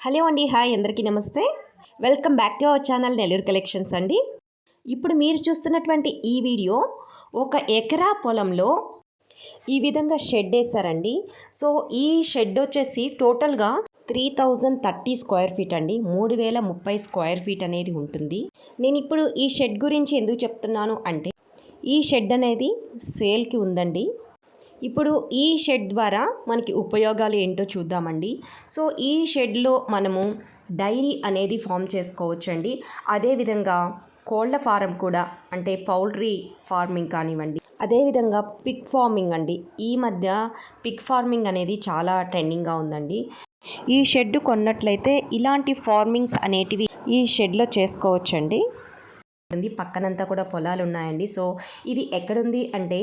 Hello అండి, hi అందరికీ నమస్తే. Welcome back to our channel Nellore collections అండి. ఇప్పుడు మీరు చూస్తున్నటువంటి ఈ వీడియో ఒక ఎకరా పొలంలో ఈ విధంగా షెడ్ వేశారండి. సో ఈ షెడ్ వచ్చేసి టోటల్గా 3030 స్క్వేర్ ఫీట్ అండి. 3030 స్క్వేర్ ఫీట్ అనేది ఉంటుంది. నేను ఇప్పుడు ఈ షెడ్ గురించి ఎందుకు చెప్తున్నాను అంటే, ఈ షెడ్ అనేది సేల్కి ఉందండి. ఇప్పుడు ఈ షెడ్ ద్వారా మనకి ఉపయోగాలు ఏంటో చూద్దామండి. సో ఈ షెడ్లో మనము డైరీ అనేది ఫామ్ చేసుకోవచ్చండి. అదేవిధంగా కోళ్ళ ఫారం కూడా, అంటే పౌల్ట్రీ ఫార్మింగ్ కానివ్వండి, అదేవిధంగా పిగ్ ఫార్మింగ్ అండి. ఈ మధ్య పిగ్ ఫార్మింగ్ అనేది చాలా ట్రెండింగ్గా ఉందండి. ఈ షెడ్ కొన్నట్లయితే ఇలాంటి ఫార్మింగ్స్ అనేటివి ఈ షెడ్లో చేసుకోవచ్చండి. పక్కనంతా కూడా పొలాలు ఉన్నాయండి. సో ఇది ఎక్కడుంది అంటే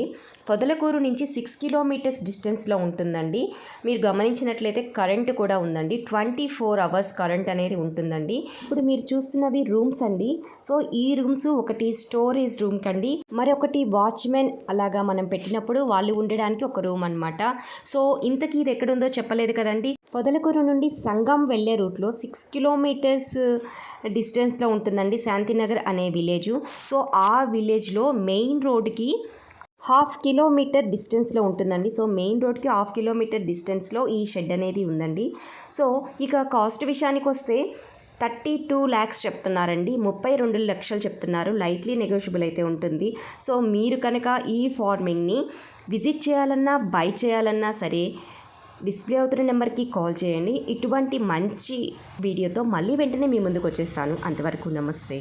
పొదలకూరు నుంచి 6 కిలోమీటర్స్ డిస్టెన్స్లో ఉంటుందండి. మీరు గమనించినట్లయితే కరెంటు కూడా ఉందండి. 24 అవర్స్ కరెంట్ అనేది ఉంటుందండి. ఇప్పుడు మీరు చూస్తున్నవి రూమ్స్ అండి. సో ఈ రూమ్స్ ఒకటి స్టోరేజ్ రూమ్ కండి, మరొకటి వాచ్మెన్ అలాగా మనం పెట్టినప్పుడు వాళ్ళు ఉండడానికి ఒక రూమ్ అనమాట. సో ఇంతకీ ఇది ఎక్కడుందో చెప్పలేదు కదండి. పొదలకూరు నుండి సంగం వెళ్ళే రూట్లో 6 కిలోమీటర్స్ డిస్టెన్స్లో ఉంటుందండి శాంతినగర్ అనే విలేజ్. సో ఆ విలేజ్లో మెయిన్ రోడ్కి 1/2 కిలోమీటర్ డిస్టెన్స్లో ఉంటుందండి. సో మెయిన్ రోడ్కి 1/2 కిలోమీటర్ డిస్టెన్స్లో ఈ షెడ్ అనేది ఉందండి. సో ఇక కాస్ట్ విషయానికి వస్తే 32 lakhs చెప్తున్నారండి. 32 లక్షలు చెప్తున్నారు. లైట్లీ నెగోషియబుల్ అయితే ఉంటుంది. సో మీరు కనుక ఈ ఫార్మింగ్ని విజిట్ చేయాలన్నా, బై చేయాలన్నా సరే డిస్ప్లే అవుతున్న నెంబర్కి కాల్ చేయండి. ఇటువంటి మంచి వీడియోతో మళ్ళీ వెంటనే మీ ముందుకు వచ్చేస్తాను. అంతవరకు నమస్తే.